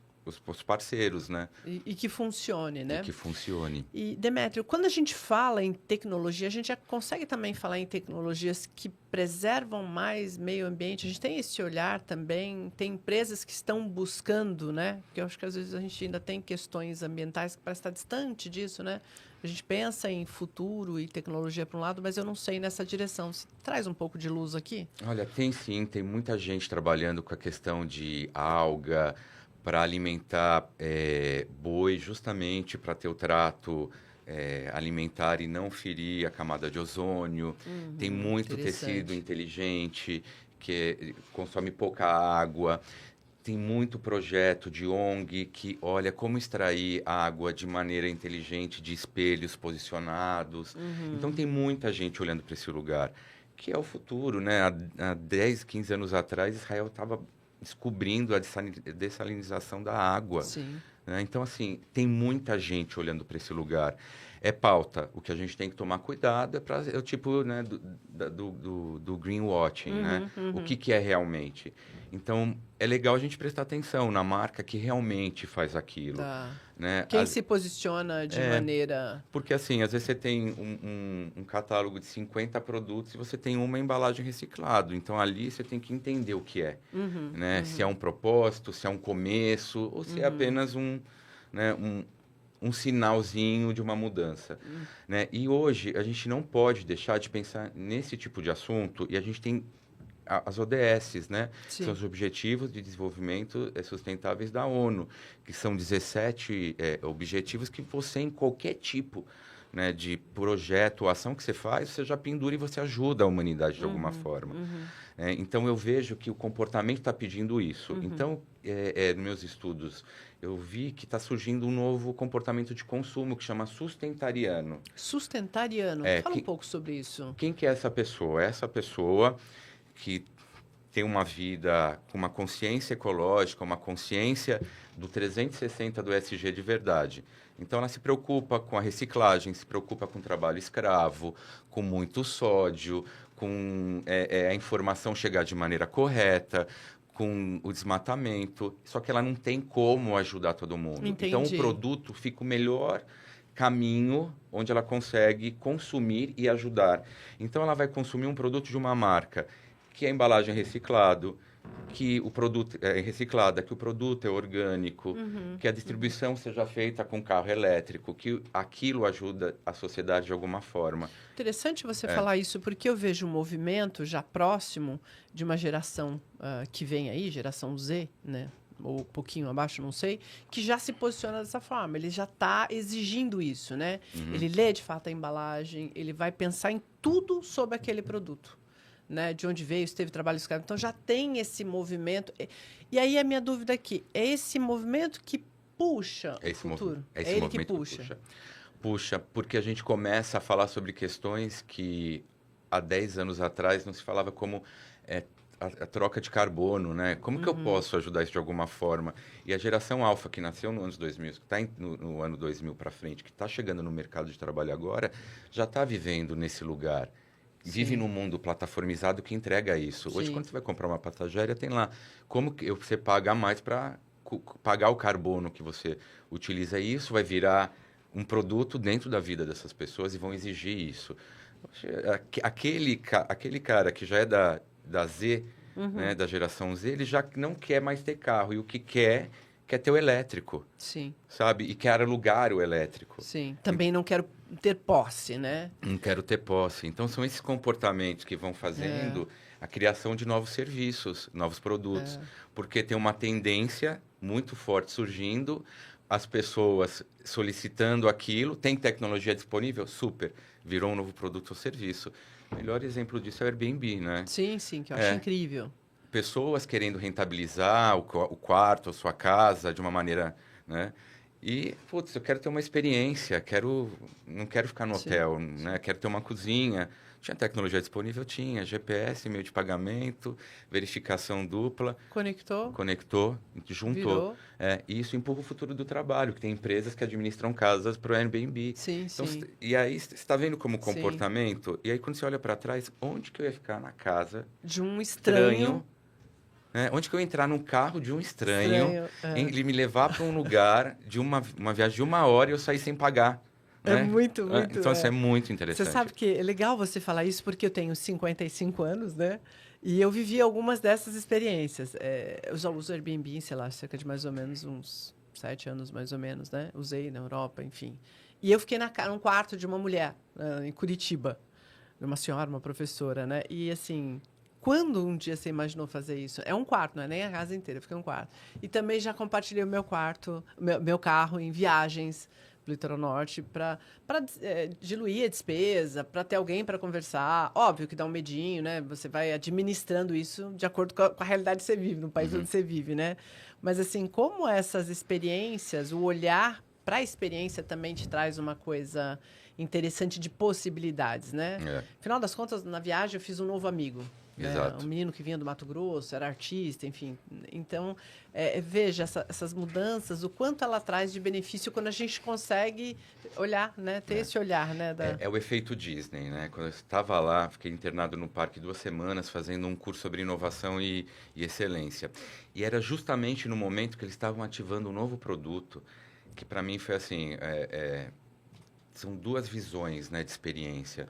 Speaker 2: parceiros, né?
Speaker 1: E que funcione, né?
Speaker 2: E que funcione.
Speaker 1: E, Demétrio, quando a gente fala em tecnologia, a gente já consegue também falar em tecnologias que preservam mais meio ambiente. A gente tem esse olhar também, tem empresas que estão buscando, né? Porque eu acho que às vezes a gente ainda tem questões ambientais que parece estar distante disso, né? A gente pensa em futuro e tecnologia para um lado, mas eu não sei nessa direção. Você traz um pouco de luz aqui?
Speaker 2: Olha, tem sim, tem muita gente trabalhando com a questão de alga para alimentar boi, justamente para ter o trato alimentar e não ferir a camada de ozônio. Tem muito tecido inteligente que consome pouca água. Tem muito projeto de ONG que olha como extrair água de maneira inteligente de espelhos posicionados. Então, tem muita gente olhando para esse lugar, que é o futuro, né? Há 10, 15 anos atrás, Israel estava descobrindo a dessalinização da água.
Speaker 1: Sim.
Speaker 2: Né? Então, assim, tem muita gente olhando para esse lugar. É pauta. O que a gente tem que tomar cuidado é o tipo, né, do greenwashing, né? O que é realmente. Então, é legal a gente prestar atenção na marca que realmente faz aquilo.
Speaker 1: Tá.
Speaker 2: Né?
Speaker 1: Quem se posiciona de maneira...
Speaker 2: Porque, assim, às vezes você tem um catálogo de 50 produtos e você tem uma embalagem reciclada. Então, ali você tem que entender o que é. Né? Se é um propósito, se é um começo, ou se é apenas um sinalzinho de uma mudança. Né? E hoje, a gente não pode deixar de pensar nesse tipo de assunto, e a gente tem as ODS, né?
Speaker 1: Sim.
Speaker 2: São os Objetivos de Desenvolvimento Sustentáveis da ONU, que são 17 objetivos que você, em qualquer tipo, né, de projeto ou ação que você faz, você já pendura e você ajuda a humanidade de alguma forma. Então, eu vejo que o comportamento está pedindo isso. Então, nos meus estudos, eu vi que está surgindo um novo comportamento de consumo que chama sustentariano.
Speaker 1: Sustentariano? Fala um pouco sobre isso.
Speaker 2: Quem que é essa pessoa? Essa pessoa que tem uma vida com uma consciência ecológica, uma consciência do 360 do ESG de verdade. Então, ela se preocupa com a reciclagem, se preocupa com o trabalho escravo, com muito sódio, com a informação chegar de maneira correta, com o desmatamento. Só que ela não tem como ajudar todo mundo.
Speaker 1: Entendi.
Speaker 2: Então, o produto fica o melhor caminho onde ela consegue consumir e ajudar. Então, ela vai consumir um produto de uma marca que a embalagem é reciclado, que o produto é reciclada, que o produto é orgânico, que a distribuição seja feita com carro elétrico, que aquilo ajuda a sociedade de alguma forma.
Speaker 1: Interessante você falar isso, porque eu vejo um movimento já próximo de uma geração que vem aí, geração Z, né? Ou um pouquinho abaixo, não sei, que já se posiciona dessa forma. Ele já está exigindo isso, né? Ele lê, de fato, a embalagem, ele vai pensar em tudo sobre aquele produto. né? De onde veio, se teve trabalho escravo. Então, já tem esse movimento. E aí, a minha dúvida aqui, é esse movimento que puxa o futuro?
Speaker 2: É
Speaker 1: É
Speaker 2: esse
Speaker 1: ele que
Speaker 2: movimento
Speaker 1: puxa?
Speaker 2: Puxa, porque a gente começa a falar sobre questões que há 10 anos atrás não se falava como a troca de carbono, né? Como que eu posso ajudar isso de alguma forma? E a geração alfa, que nasceu no ano 2000, que está no ano 2000 para frente, que está chegando no mercado de trabalho agora, já está vivendo nesse lugar. Vive num mundo plataformizado que entrega isso. Hoje,
Speaker 1: Sim.
Speaker 2: quando você vai comprar uma passagem aérea, tem lá como que você paga mais para pagar o carbono que você utiliza. E isso vai virar um produto dentro da vida dessas pessoas e vão exigir isso. Aquele cara que já é da Z, né, da geração Z, ele já não quer mais ter carro. E o que quer ter o elétrico,
Speaker 1: Sim,
Speaker 2: sabe? E quer alugar o elétrico.
Speaker 1: sim. Também não quero ter posse, né?
Speaker 2: Não quero ter posse. Então, são esses comportamentos que vão fazendo a criação de novos serviços, novos produtos. Porque tem uma tendência muito forte surgindo, as pessoas solicitando aquilo, tem tecnologia disponível? Super. Virou um novo produto ou serviço. O melhor exemplo disso é o Airbnb, né?
Speaker 1: Sim, sim, que eu acho incrível.
Speaker 2: Pessoas querendo rentabilizar o quarto, a sua casa, de uma maneira, né? E, putz, eu quero ter uma experiência, não quero ficar no hotel, né? Quero ter uma cozinha. Tinha tecnologia disponível? Tinha. GPS, meio de pagamento, verificação dupla. Conectou, juntou.
Speaker 1: Virou.
Speaker 2: E isso empurra o futuro do trabalho, que tem empresas que administram casas para o Airbnb.
Speaker 1: Sim,
Speaker 2: Então,
Speaker 1: sim.
Speaker 2: E aí, você está vendo como comportamento? E aí, quando você olha para trás, onde que eu ia ficar na casa?
Speaker 1: De um estranho.
Speaker 2: Onde que eu ia entrar num carro de um estranho, ele me levar para um lugar de uma viagem de 1 hora e eu sair sem pagar?
Speaker 1: É
Speaker 2: Né?
Speaker 1: muito, muito.
Speaker 2: Então, isso é muito interessante.
Speaker 1: Você sabe que é legal você falar isso porque eu tenho 55 anos, né? E eu vivi algumas dessas experiências. Eu já uso Airbnb, sei lá, cerca de mais ou menos uns 7 anos, mais ou menos, né? Usei na Europa, enfim. E eu fiquei num quarto de uma mulher, em Curitiba. Uma senhora, uma professora, né? E, assim, quando um dia você imaginou fazer isso? É um quarto, não é nem a casa inteira, eu fiquei um quarto. E também já compartilhei o meu quarto, meu carro em viagens pro Litoral Norte para diluir a despesa, para ter alguém para conversar. Óbvio que dá um medinho, né? Você vai administrando isso de acordo com a realidade que você vive, no país onde você vive, né? Mas, assim, como essas experiências, o olhar para a experiência também te traz uma coisa interessante de possibilidades, né? Afinal das contas, na viagem eu fiz um novo amigo.
Speaker 2: Exato.
Speaker 1: Um menino que vinha do Mato Grosso, era artista, enfim. Então, veja essas mudanças, o quanto ela traz de benefício quando a gente consegue olhar, né? Ter esse olhar, né?
Speaker 2: É o efeito Disney, né? Quando eu estava lá, fiquei internado no parque 2 semanas, fazendo um curso sobre inovação e excelência. E era justamente no momento que eles estavam ativando um novo produto, que para mim foi assim... são 2 visões, né, de experiência,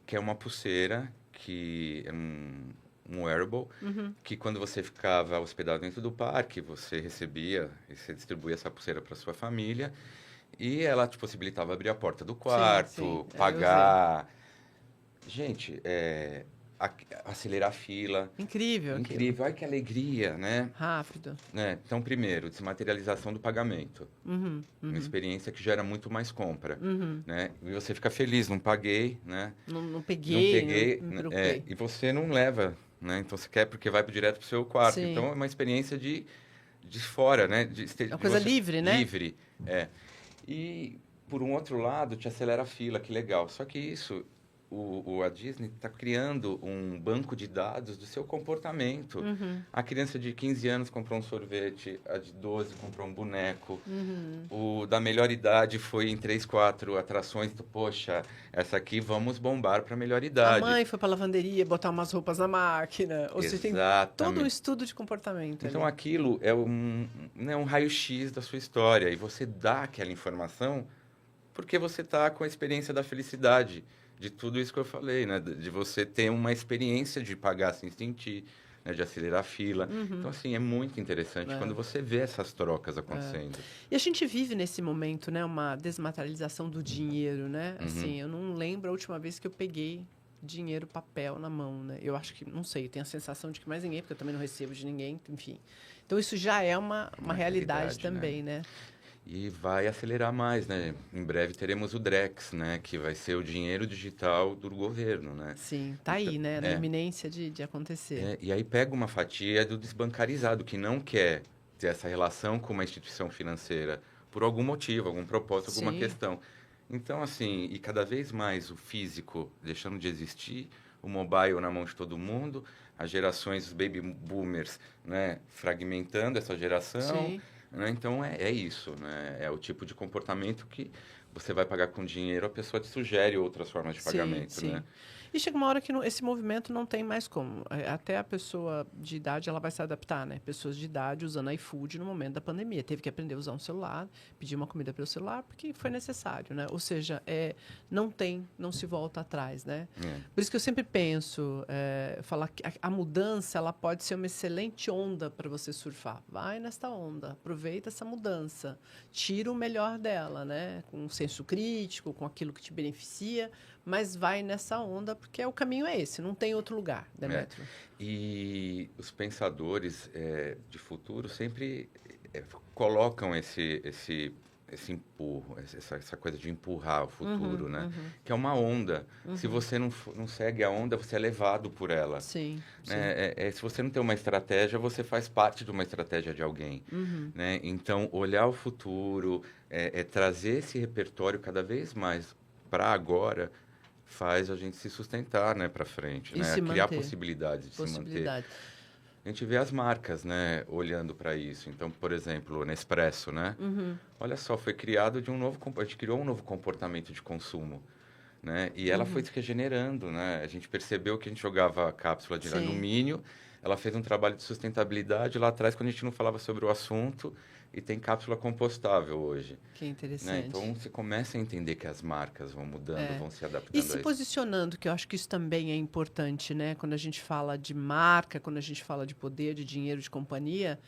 Speaker 2: que é uma pulseira, que é um wearable, que quando você ficava hospedado dentro do parque, você recebia e você distribuía essa pulseira para sua família, e ela te possibilitava abrir a porta do quarto, pagar. Gente, acelerar a fila.
Speaker 1: Incrível.
Speaker 2: Incrível. Olha que alegria, né?
Speaker 1: Rápido.
Speaker 2: Então, primeiro, desmaterialização do pagamento. Uma experiência que gera muito mais compra. Né? E você fica feliz, não paguei, né?
Speaker 1: Não peguei,
Speaker 2: não me preocupei. E você não leva, né? Então, você quer porque vai direto para o seu quarto.
Speaker 1: Sim.
Speaker 2: Então, é uma experiência de fora, né?
Speaker 1: É uma coisa livre, né?
Speaker 2: Livre, E, por um outro lado, te acelera a fila, que legal. Só que isso... A Disney está criando um banco de dados do seu comportamento. A criança de 15 anos comprou um sorvete, a de 12 comprou um boneco, o da melhor idade foi em 3, 4 atrações. Poxa, essa aqui vamos bombar para a melhor idade.
Speaker 1: A mãe foi para a lavanderia botar umas roupas na máquina. Ou seja, tem todo um estudo de comportamento.
Speaker 2: Então, aquilo é um raio-x da sua história. E você dá aquela informação porque você está com a experiência da felicidade. De tudo isso que eu falei, né? De você ter uma experiência de pagar sem sentir, né? De acelerar a fila. Então, assim, é muito interessante quando você vê essas trocas acontecendo.
Speaker 1: E a gente vive nesse momento, né? Uma desmaterialização do dinheiro, né? Assim, eu não lembro a última vez que eu peguei dinheiro, papel na mão, né? Eu acho que, não sei, eu tenho a sensação de que mais ninguém, porque eu também não recebo de ninguém, enfim. Então, isso já é uma realidade também, né?
Speaker 2: E vai acelerar mais, né? Em breve teremos o Drex, né? Que vai ser o dinheiro digital do governo, né?
Speaker 1: Sim, tá
Speaker 2: Então,
Speaker 1: aí, né? Na iminência de acontecer.
Speaker 2: e aí pega uma fatia do desbancarizado, que não quer ter essa relação com uma instituição financeira por algum motivo, algum propósito, alguma
Speaker 1: Sim,
Speaker 2: questão. Então, assim, e cada vez mais o físico deixando de existir, o mobile na mão de todo mundo, as gerações, os baby boomers, né, fragmentando essa geração,
Speaker 1: sim.
Speaker 2: né? Então, é isso, né? É o tipo de comportamento que você vai pagar com dinheiro, a pessoa te sugere outras formas de
Speaker 1: Sim,
Speaker 2: pagamento, né?
Speaker 1: sim. E chega uma hora que esse movimento não tem mais como. Até a pessoa de idade ela vai se adaptar, né? Pessoas de idade usando iFood no momento da pandemia. Teve que aprender a usar um celular, pedir uma comida pelo celular, porque foi necessário, né? Ou seja, não se volta atrás, né?
Speaker 2: É.
Speaker 1: Por isso que eu sempre penso, falar que a mudança ela pode ser uma excelente onda para você surfar. Vai nesta onda, aproveita essa mudança, tira o melhor dela, né? Com um senso crítico, com aquilo que te beneficia, mas vai nessa onda porque o caminho é esse, não tem outro lugar, Demétrio.
Speaker 2: E os pensadores de futuro sempre colocam esse empurro, essa coisa de empurrar o futuro, né? Que é uma onda. Se você não segue a onda, você é levado por ela.
Speaker 1: Sim, sim.
Speaker 2: Né? Se você não tem uma estratégia, você faz parte de uma estratégia de alguém. Né? Então, olhar o futuro, trazer esse repertório cada vez mais para agora, faz a gente se sustentar, né, para frente,
Speaker 1: E
Speaker 2: né?
Speaker 1: se
Speaker 2: Criar
Speaker 1: manter.
Speaker 2: possibilidades de se manter.
Speaker 1: Possibilidade.
Speaker 2: A gente vê as marcas, né, olhando para isso. Então, por exemplo, o Nespresso, né? Olha só, foi criado a gente criou um novo comportamento de consumo, né? E ela foi se regenerando, né? A gente percebeu que a gente jogava cápsula de
Speaker 1: Sim.
Speaker 2: alumínio, ela fez um trabalho de sustentabilidade lá atrás quando a gente não falava sobre o assunto e tem cápsula compostável hoje.
Speaker 1: Que
Speaker 2: Né?
Speaker 1: interessante.
Speaker 2: Então, você começa a entender que as marcas vão mudando, vão se adaptando
Speaker 1: E
Speaker 2: a
Speaker 1: se
Speaker 2: isso.
Speaker 1: posicionando, que eu acho que isso também é importante, né? Quando a gente fala de marca, quando a gente fala de poder, de dinheiro, de companhia,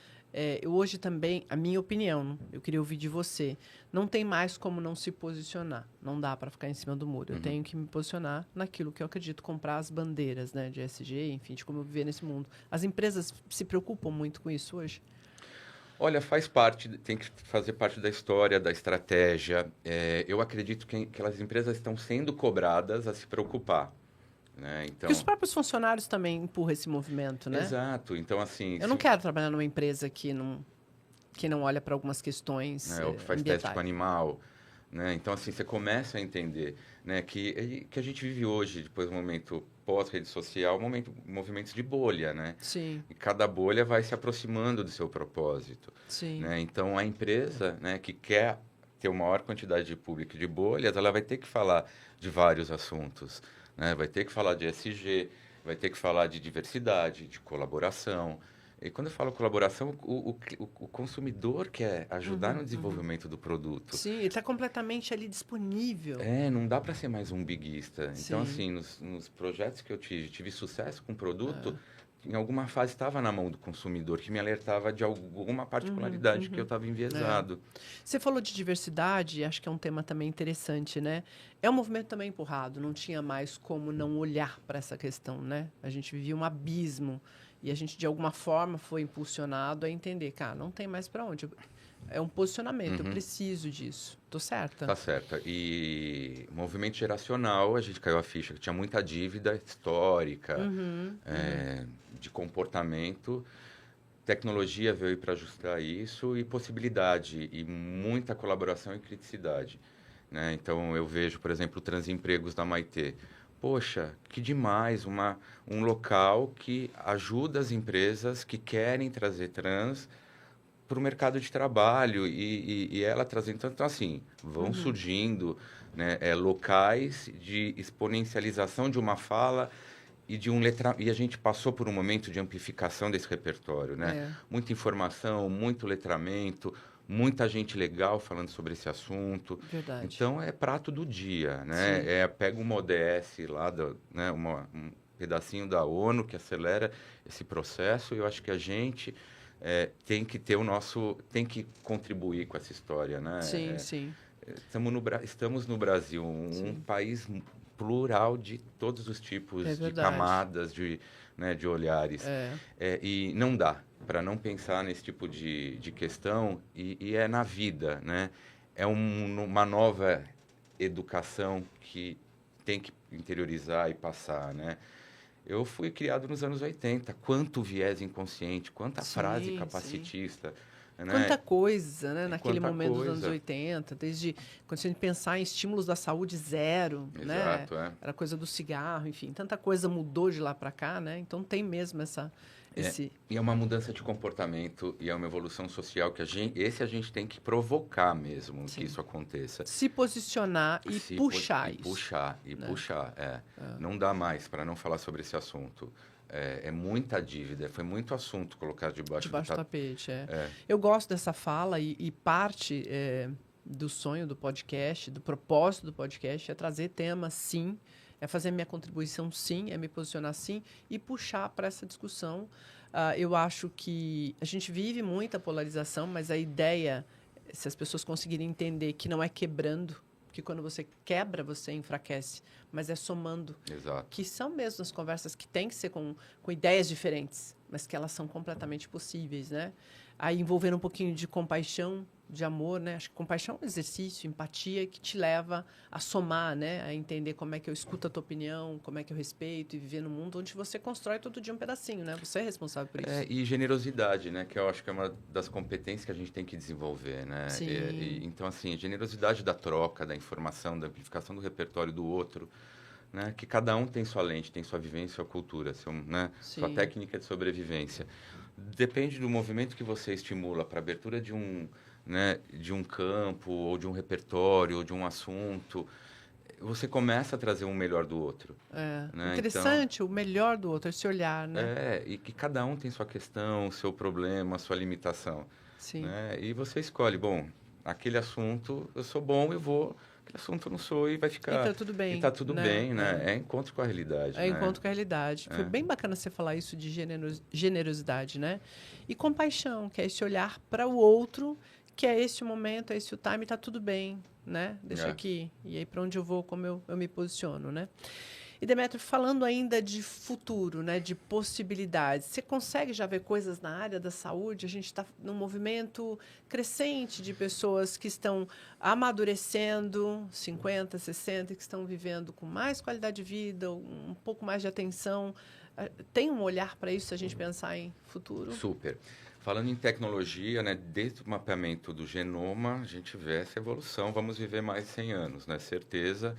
Speaker 1: hoje também, a minha opinião, eu queria ouvir de você, não tem mais como não se posicionar. Não dá para ficar em cima do muro. Eu tenho que me posicionar naquilo que eu acredito, comprar as bandeiras, né? De ESG, enfim, de como eu viver nesse mundo. As empresas se preocupam muito com isso hoje?
Speaker 2: Olha, faz parte, tem que fazer parte da história, da estratégia. Eu acredito que aquelas empresas estão sendo cobradas a se preocupar, né? Então,
Speaker 1: Porque os próprios funcionários também empurram esse movimento, né?
Speaker 2: exato. Então, assim,
Speaker 1: Eu não quero trabalhar numa empresa que não olha para algumas questões
Speaker 2: ou que faz teste com
Speaker 1: ambientais.
Speaker 2: animal, né? Então, assim, você começa a entender, né, que a gente vive hoje, depois do momento pós-rede social, movimentos de bolha, né?
Speaker 1: Sim,
Speaker 2: E cada bolha vai se aproximando do seu propósito,
Speaker 1: sim.
Speaker 2: né? Então, a empresa, né, que quer ter uma maior quantidade de público e de bolhas, ela vai ter que falar de vários assuntos, né? Vai ter que falar de ESG, vai ter que falar de diversidade, de colaboração. E quando eu falo colaboração, o consumidor quer ajudar no desenvolvimento do produto.
Speaker 1: Sim, ele está completamente ali disponível.
Speaker 2: Não dá para ser mais um biguista. Então,
Speaker 1: Sim.
Speaker 2: assim, nos projetos que eu tive sucesso com o produto, em alguma fase estava na mão do consumidor, que me alertava de alguma particularidade que eu estava enviesado.
Speaker 1: Você falou de diversidade, acho que é um tema também interessante, né? É um movimento também empurrado, não tinha mais como não olhar para essa questão, né? A gente vivia um abismo e a gente, de alguma forma, foi impulsionado a entender, cara, não tem mais para onde. É um posicionamento, eu preciso disso. Tô certa?
Speaker 2: Tá certa. E movimento geracional, a gente caiu a ficha que tinha muita dívida histórica, de comportamento. Tecnologia veio para ajustar isso e possibilidade e muita colaboração e criticidade, né? Então, eu vejo, por exemplo, o Transempregos da Maitê. Poxa, que demais, um local que ajuda as empresas que querem trazer trans para o mercado de trabalho e ela trazendo... Então, assim, vão surgindo, né, locais de exponencialização de uma fala e e a gente passou por um momento de amplificação desse repertório, né? Muita informação, muito letramento, muita gente legal falando sobre esse assunto.
Speaker 1: Verdade.
Speaker 2: Então, é prato do dia, né? Pega uma ODS lá, né, um pedacinho da ONU que acelera esse processo e eu acho que a gente... tem que ter tem que contribuir com essa história, né?
Speaker 1: Sim, sim.
Speaker 2: Estamos no Brasil, um país plural de todos os tipos de
Speaker 1: verdade.
Speaker 2: camadas, de olhares. E não dá. para não pensar nesse tipo de questão e é na vida, né? É uma nova educação que tem que interiorizar e passar, né? Eu fui criado nos anos 80. Quanto viés inconsciente, quanta frase
Speaker 1: Sim, sim.
Speaker 2: capacitista,
Speaker 1: Quanta
Speaker 2: né?
Speaker 1: coisa, né,
Speaker 2: E
Speaker 1: naquele
Speaker 2: quanta
Speaker 1: momento dos anos
Speaker 2: coisa.
Speaker 1: 80, desde quando a gente pensar em estímulos da saúde zero, né?
Speaker 2: Exato, é.
Speaker 1: Era coisa do cigarro, enfim, tanta coisa mudou de lá para cá, né? Então tem mesmo esse
Speaker 2: E é uma mudança de comportamento e é uma evolução social que a gente tem que provocar mesmo que
Speaker 1: sim,
Speaker 2: isso aconteça.
Speaker 1: se posicionar e puxar
Speaker 2: E
Speaker 1: isso,
Speaker 2: puxar, e
Speaker 1: né?
Speaker 2: puxar, é. Não dá mais para não falar sobre esse assunto. É muita dívida, foi muito assunto colocar debaixo do
Speaker 1: Debaixo do
Speaker 2: tapete.
Speaker 1: tapete, é.
Speaker 2: É,
Speaker 1: Eu gosto dessa fala e parte do sonho do podcast, do propósito do podcast é trazer temas, sim, é fazer minha contribuição, sim, é me posicionar, sim, e puxar para essa discussão. Eu acho que a gente vive muita polarização, mas a ideia, se as pessoas conseguirem entender que não é quebrando, que quando você quebra, você enfraquece, mas é somando,
Speaker 2: exato.
Speaker 1: que são mesmo as conversas que têm que ser com ideias diferentes, mas que elas são completamente possíveis, né? Aí envolvendo um pouquinho de compaixão, de amor, né? Acho que compaixão é um exercício, empatia que te leva a somar, né? A entender como é que eu escuto a tua opinião, como é que eu respeito e viver num mundo onde você constrói todo dia um pedacinho, né? Você é responsável por isso.
Speaker 2: E generosidade, né? Que eu acho que é uma das competências que a gente tem que desenvolver, né?
Speaker 1: Sim.
Speaker 2: Então, assim, generosidade da troca, da informação, da amplificação do repertório do outro, né? Que cada um tem sua lente, tem sua vivência, sua cultura, né? Sua
Speaker 1: Sim.
Speaker 2: técnica de sobrevivência. Depende do movimento que você estimula para abertura de né, de um campo, ou de um repertório, ou de um assunto, você começa a trazer um melhor do outro.
Speaker 1: É.
Speaker 2: Né? Então,
Speaker 1: Interessante, o melhor do outro, esse olhar, né?
Speaker 2: e que cada um tem sua questão, seu problema, sua limitação.
Speaker 1: Sim.
Speaker 2: Né? E você escolhe, bom, aquele assunto eu sou bom, eu vou, aquele assunto eu não sou e vai
Speaker 1: E
Speaker 2: ficar.
Speaker 1: tá tudo
Speaker 2: E
Speaker 1: bem,
Speaker 2: tá tudo
Speaker 1: né?
Speaker 2: bem, né? É encontro com a realidade,
Speaker 1: É
Speaker 2: né?
Speaker 1: encontro com a realidade. Foi bem bacana você falar isso de generosidade, né? E compaixão, que é esse olhar para o outro, que é esse o momento, é esse o time, tá tudo bem, né? Deixa
Speaker 2: É.
Speaker 1: aqui. E aí, para onde eu vou, como eu me posiciono, né? E, Demetrio, falando ainda de futuro, né, de possibilidades, você consegue já ver coisas na área da saúde? A gente está num movimento crescente de pessoas que estão amadurecendo, 50, 60, que estão vivendo com mais qualidade de vida, um pouco mais de atenção. Tem um olhar para isso se a gente pensar em futuro?
Speaker 2: Super. Falando em tecnologia, né, desde o mapeamento do genoma, a gente vê essa evolução. Vamos viver mais de 100 anos, né? Certeza.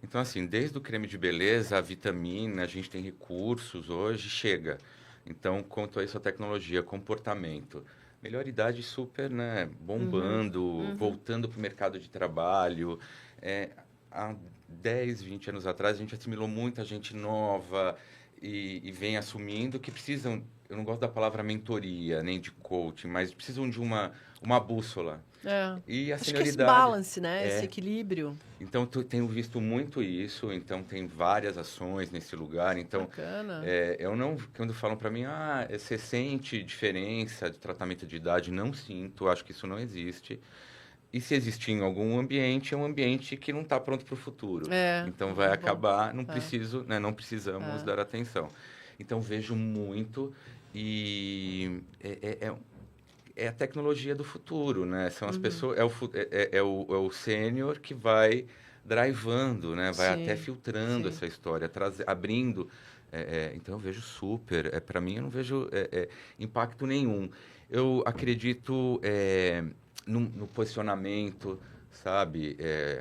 Speaker 2: Então, assim, desde o creme de beleza, a vitamina, a gente tem recursos hoje, chega. Então, quanto a isso, a tecnologia, comportamento. Melhor idade super, né, bombando, voltando para o mercado de trabalho. Há 10, 20 anos atrás, a gente assimilou muita gente nova e vem assumindo que precisam, eu não gosto da palavra mentoria, nem de coaching, mas precisam de uma bússola.
Speaker 1: É.
Speaker 2: E a
Speaker 1: Acho que esse
Speaker 2: senioridade...
Speaker 1: balance, né? Esse equilíbrio.
Speaker 2: Então, tenho visto muito isso, então tem várias ações nesse lugar. Então,
Speaker 1: Bacana.
Speaker 2: eu não, quando falam para mim, você sente diferença de tratamento de idade? Não sinto, acho que isso não existe. E se existir em algum ambiente, é um ambiente que não está pronto para o futuro. Então, vai acabar, não preciso, né, não precisamos dar atenção. Então, vejo muito e é a tecnologia do futuro, né? São as pessoas, é o sênior que vai drivando, né? Vai até
Speaker 1: Sim,
Speaker 2: filtrando
Speaker 1: sim.
Speaker 2: essa história, abrindo. Então eu vejo super. Para mim eu não vejo impacto nenhum. Eu acredito no posicionamento, sabe?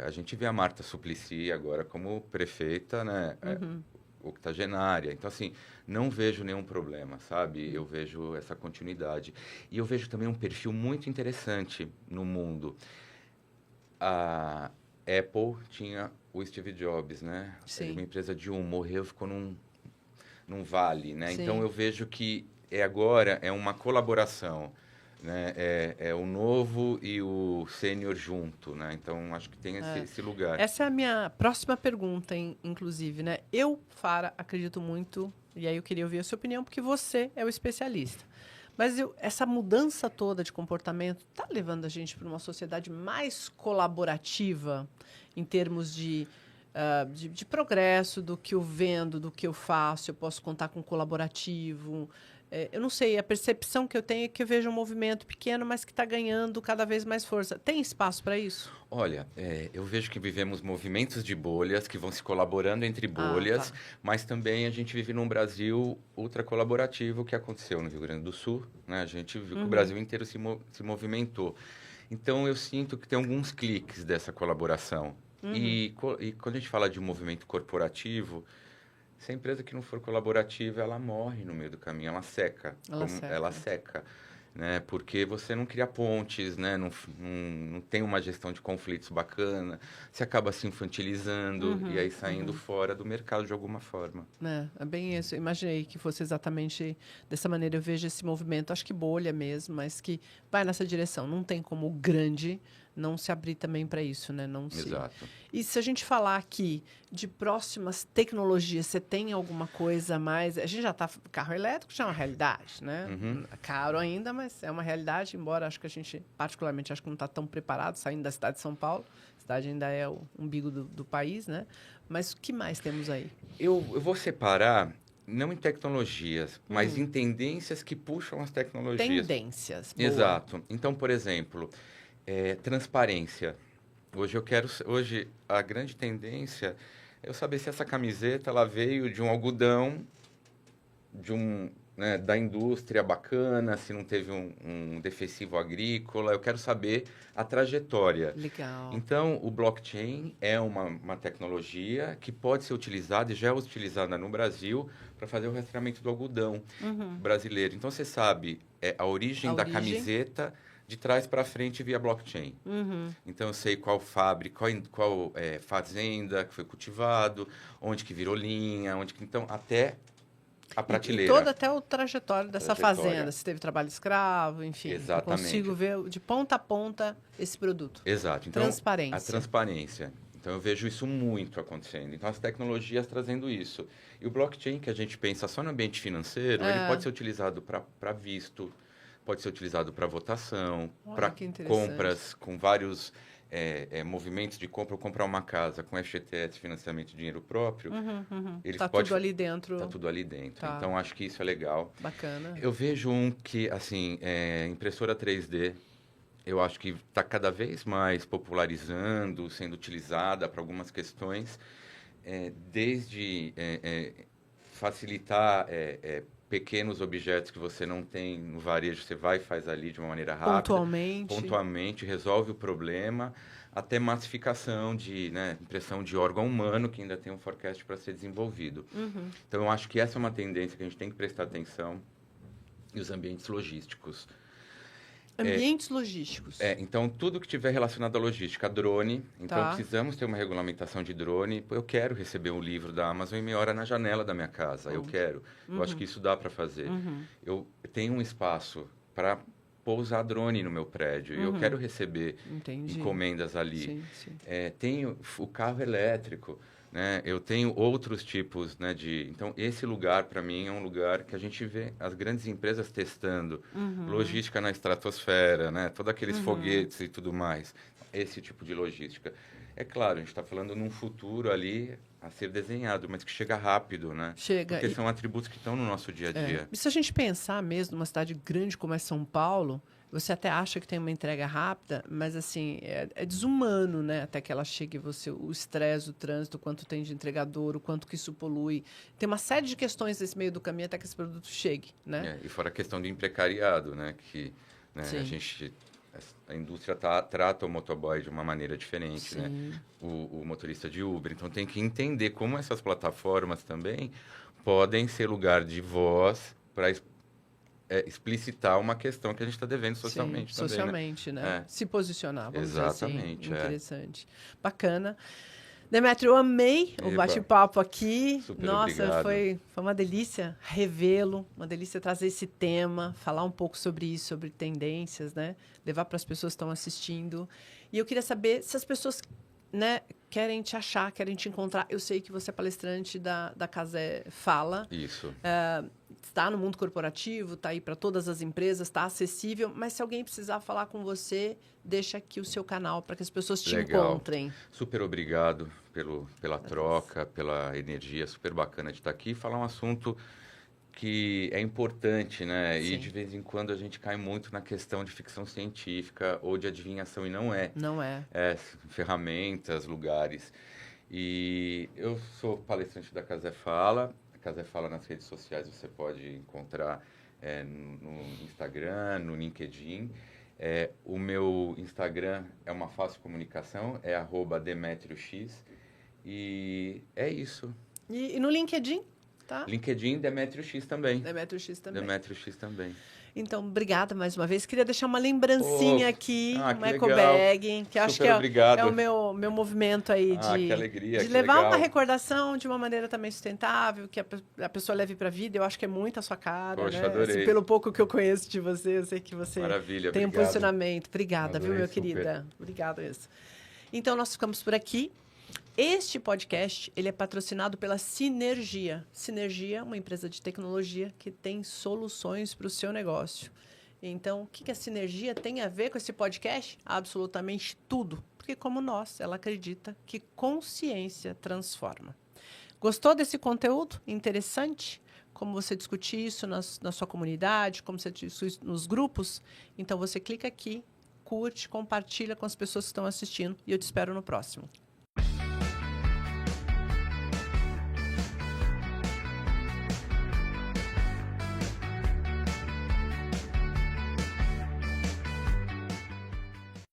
Speaker 2: A gente vê a Marta Suplicy agora como prefeita, né? Octogenária. Então, assim, não vejo nenhum problema, sabe? Eu vejo essa continuidade. E eu vejo também um perfil muito interessante no mundo. A Apple tinha o Steve Jobs, né?
Speaker 1: Sim.
Speaker 2: Uma empresa de morreu, ficou num vale, né?
Speaker 1: Sim.
Speaker 2: Então, eu vejo que agora é uma colaboração, né? É o novo e o sênior junto, né? Então, acho que tem esse lugar.
Speaker 1: Essa é a minha próxima pergunta, inclusive, né? Eu, Fara, acredito muito, e aí eu queria ouvir a sua opinião, porque você é o especialista. Mas essa mudança toda de comportamento está levando a gente para uma sociedade mais colaborativa em termos de progresso, do que eu vendo, do que eu faço. Eu posso contar com colaborativo. Eu não sei, a percepção que eu tenho é que eu vejo um movimento pequeno, mas que está ganhando cada vez mais força. Tem espaço para isso?
Speaker 2: Olha, eu vejo que vivemos movimentos de bolhas que vão se colaborando entre bolhas,
Speaker 1: Tá.
Speaker 2: mas também a gente vive num Brasil ultra colaborativo, que aconteceu no Rio Grande do Sul, né? A gente viu que o Brasil inteiro se movimentou. Então, eu sinto que tem alguns cliques dessa colaboração. E quando a gente fala de um movimento corporativo, se a empresa que não for colaborativa, ela morre no meio do caminho, ela seca. Ela seca, né? Porque você não cria pontes, né? Não tem uma gestão de conflitos bacana, você acaba se infantilizando e aí saindo fora do mercado de alguma forma.
Speaker 1: É bem isso. Eu imaginei que fosse exatamente dessa maneira. Eu vejo esse movimento, acho que bolha mesmo, mas que vai nessa direção. Não tem como o grande não se abrir também para isso, né?
Speaker 2: Exato.
Speaker 1: E se a gente falar aqui de próximas tecnologias, você tem alguma coisa a mais? A gente já está... Carro elétrico já é uma realidade, né? Caro ainda, mas é uma realidade, embora acho que a gente, particularmente, acho que não está tão preparado, saindo da cidade de São Paulo. A cidade ainda é o umbigo do país, né? Mas o que mais temos aí?
Speaker 2: Eu vou separar, não em tecnologias, mas em tendências que puxam as tecnologias.
Speaker 1: Tendências. Boa.
Speaker 2: Exato. Então, por exemplo, transparência. Hoje a grande tendência é eu saber se essa camiseta ela veio de um algodão, né, da indústria bacana, se não teve um defensivo agrícola. Eu quero saber a trajetória.
Speaker 1: Legal.
Speaker 2: Então, o blockchain é uma tecnologia que pode ser utilizada e já é utilizada no Brasil para fazer o rastreamento do algodão brasileiro. Então, você sabe a origem da camiseta de trás para frente via blockchain. Então, eu sei qual fábrica, qual fazenda que foi cultivado, onde que virou linha, então, até a prateleira.
Speaker 1: E toda até o trajetório dessa fazenda, se teve trabalho escravo, enfim.
Speaker 2: Exatamente.
Speaker 1: Eu consigo ver de ponta a ponta esse produto.
Speaker 2: Exato. Então,
Speaker 1: transparência.
Speaker 2: A transparência. Então, eu vejo isso muito acontecendo. Então, as tecnologias trazendo isso. E o blockchain, que a gente pensa só no ambiente financeiro, ele pode ser utilizado para visto, pode ser utilizado para votação, para compras com vários movimentos de compra. Ou comprar uma casa com FGTS, financiamento de dinheiro próprio.
Speaker 1: Está tudo ali dentro.
Speaker 2: Está tudo ali dentro.
Speaker 1: Tá.
Speaker 2: Então, acho que isso é legal.
Speaker 1: Bacana.
Speaker 2: Eu vejo que, assim, impressora 3D, eu acho que está cada vez mais popularizando, sendo utilizada para algumas questões, desde facilitar pequenos objetos que você não tem no varejo, você vai e faz ali de uma maneira rápida. Pontualmente, resolve o problema, até massificação de impressão de órgão humano, que ainda tem um forecast para ser desenvolvido. Então, eu acho que essa é uma tendência que a gente tem que prestar atenção, e os ambientes logísticos.
Speaker 1: Ambientes logísticos.
Speaker 2: Então, tudo que tiver relacionado à logística, drone. Então, precisamos ter uma regulamentação de drone. Eu quero receber um livro da Amazon e meia hora na janela da minha casa. Eu quero. Eu acho que isso dá para fazer. Eu tenho um espaço para pousar drone no meu prédio. E eu quero receber encomendas ali.
Speaker 1: Sim.
Speaker 2: Tenho o carro elétrico. Né? Eu tenho outros tipos, né, Então, esse lugar, para mim, é um lugar que a gente vê as grandes empresas testando. Logística na estratosfera, né? Todos aqueles foguetes e tudo mais. Esse tipo de logística. É claro, a gente está falando num futuro ali a ser desenhado, mas que chega rápido, né? Porque são atributos que estão no nosso dia a dia.
Speaker 1: E se a gente pensar mesmo numa cidade grande como é São Paulo, você até acha que tem uma entrega rápida, mas assim, é desumano, né? Até que ela chegue você, o estresse, o trânsito, o quanto tem de entregador, o quanto que isso polui. Tem uma série de questões nesse meio do caminho até que esse produto chegue, né?
Speaker 2: E fora a questão do precariado, né? Que a indústria trata o motoboy de uma maneira diferente, né? O motorista de Uber. Então, tem que entender como essas plataformas também podem ser lugar de voz para explicitar uma questão que a gente está devendo socialmente também.
Speaker 1: Socialmente, né? Se posicionar, vamos
Speaker 2: Exatamente,
Speaker 1: dizer assim. Interessante. Bacana. Demetrio, eu amei o bate-papo aqui.
Speaker 2: Super
Speaker 1: Nossa,
Speaker 2: obrigado.
Speaker 1: foi uma delícia revê-lo, uma delícia trazer esse tema, falar um pouco sobre isso, sobre tendências, né? Levar para as pessoas que estão assistindo. E eu queria saber se as pessoas, né, querem te achar, querem te encontrar. Eu sei que você é palestrante da Casé Fala.
Speaker 2: Isso.
Speaker 1: Está no mundo corporativo, está aí para todas as empresas, está acessível. Mas se alguém precisar falar com você, deixa aqui o seu canal para que as pessoas te encontrem.
Speaker 2: Super obrigado pela troca, pela energia super bacana de estar aqui e falar um assunto que é importante, né?
Speaker 1: Sim.
Speaker 2: E de vez em quando a gente cai muito na questão de ficção científica ou de adivinhação, e não é.
Speaker 1: Não é.
Speaker 2: É, ferramentas, lugares. E eu sou palestrante da Casé Fala. A Casé Fala nas redes sociais você pode encontrar no Instagram, no LinkedIn. O meu Instagram é uma fácil comunicação, é @DemetrioX. E é isso.
Speaker 1: E no LinkedIn, tá?
Speaker 2: LinkedIn, Demetrio X também.
Speaker 1: Demetrio X também.
Speaker 2: Demetrio X também.
Speaker 1: Então, obrigada mais uma vez. Queria deixar uma lembrancinha aqui, uma
Speaker 2: que
Speaker 1: eco
Speaker 2: legal.
Speaker 1: bag, que eu acho que
Speaker 2: obrigado.
Speaker 1: é o meu movimento aí
Speaker 2: que alegria,
Speaker 1: de
Speaker 2: que
Speaker 1: levar
Speaker 2: legal.
Speaker 1: uma recordação de uma maneira também sustentável, que a pessoa leve para a vida. Eu acho que é muito a sua cara,
Speaker 2: Poxa,
Speaker 1: né?
Speaker 2: adorei.
Speaker 1: Assim, pelo pouco que eu conheço de você, eu sei que você
Speaker 2: Maravilha,
Speaker 1: tem
Speaker 2: obrigado.
Speaker 1: um posicionamento. Obrigada,
Speaker 2: Adorei,
Speaker 1: viu, meu
Speaker 2: super.
Speaker 1: querida? Obrigada mesmo. Então, nós ficamos por aqui. Este podcast, ele é patrocinado pela Sinergia. Sinergia é uma empresa de tecnologia que tem soluções para o seu negócio. Então, o que a Sinergia tem a ver com esse podcast? Absolutamente tudo. Porque, como nós, ela acredita que consciência transforma. Gostou desse conteúdo? Interessante? Como você discutir isso na sua comunidade, como você discute isso nos grupos? Então, você clica aqui, curte, compartilha com as pessoas que estão assistindo e eu te espero no próximo.